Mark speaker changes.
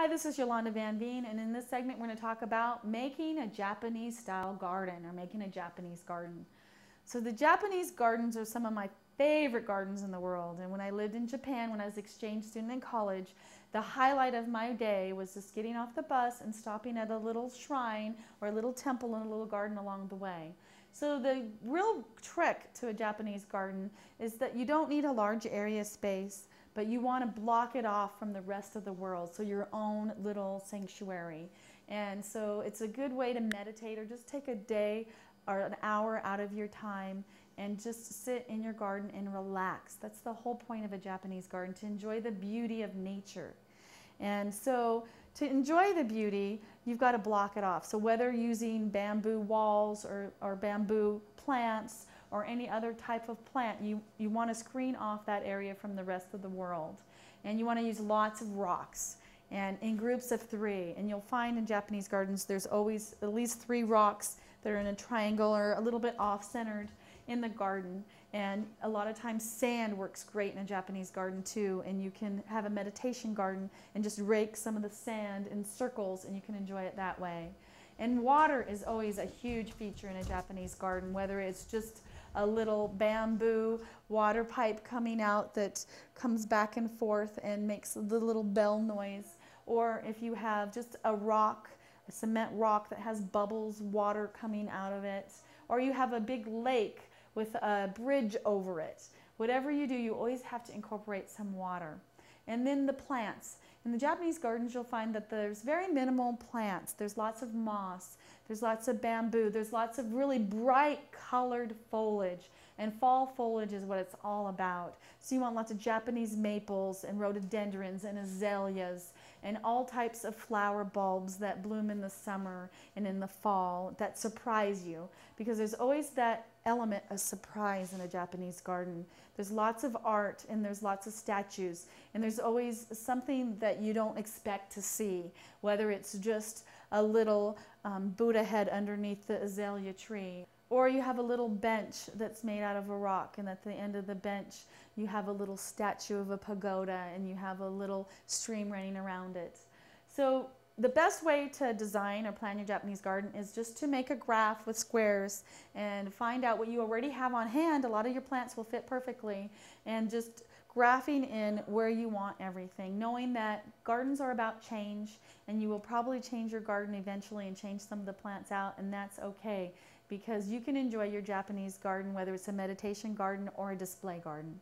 Speaker 1: Hi, this is Yolanda Van Veen, and in this segment we're going to talk about making a Japanese style garden or making a Japanese garden. So the Japanese gardens are some of my favorite gardens in the world, and when I lived in Japan when I was an exchange student in college, the highlight of my day was just getting off the bus and stopping at a little shrine or a little temple in a little garden along the way. So the real trick to a Japanese garden is that you don't need a large area space, but you want to block it off from the rest of the world, so your own little sanctuary. And so it's a good way to meditate or just take a day or an hour out of your time and just sit in your garden and relax. That's the whole point of a Japanese garden, to enjoy the beauty of nature. And so to enjoy the beauty, you've got to block it off. So whether using bamboo walls or bamboo plants or any other type of plant, you want to screen off that area from the rest of the world. And you want to use lots of rocks and in groups of 3. And you'll find in Japanese gardens there's always at least 3 rocks that are in a triangle or a little bit off-centered in the garden. And a lot of times sand works great in a Japanese garden too, and you can have a meditation garden and just rake some of the sand in circles and you can enjoy it that way. And water is always a huge feature in a Japanese garden, whether it's just a little bamboo water pipe coming out that comes back and forth and makes the little bell noise, or if you have just a rock, a cement rock that has bubbles, water coming out of it, or you have a big lake with a bridge over it. Whatever you do, you always have to incorporate some water. And then the plants. In the Japanese gardens, you'll find that there's very minimal plants. There's lots of moss, there's lots of bamboo, there's lots of really bright colored foliage. And fall foliage is what it's all about. So you want lots of Japanese maples and rhododendrons and azaleas and all types of flower bulbs that bloom in the summer and in the fall that surprise you, because there's always that element of surprise in a Japanese garden. There's lots of art and there's lots of statues, and there's always something that you don't expect to see, whether it's just a little Buddha head underneath the azalea tree, or you have a little bench that's made out of a rock, and at the end of the bench you have a little statue of a pagoda and you have a little stream running around it. So the best way to design or plan your Japanese garden is just to make a graph with squares and find out what you already have on hand. A lot of your plants will fit perfectly, and just graphing in where you want everything, knowing that gardens are about change, and you will probably change your garden eventually and change some of the plants out, and that's okay, because you can enjoy your Japanese garden whether it's a meditation garden or a display garden.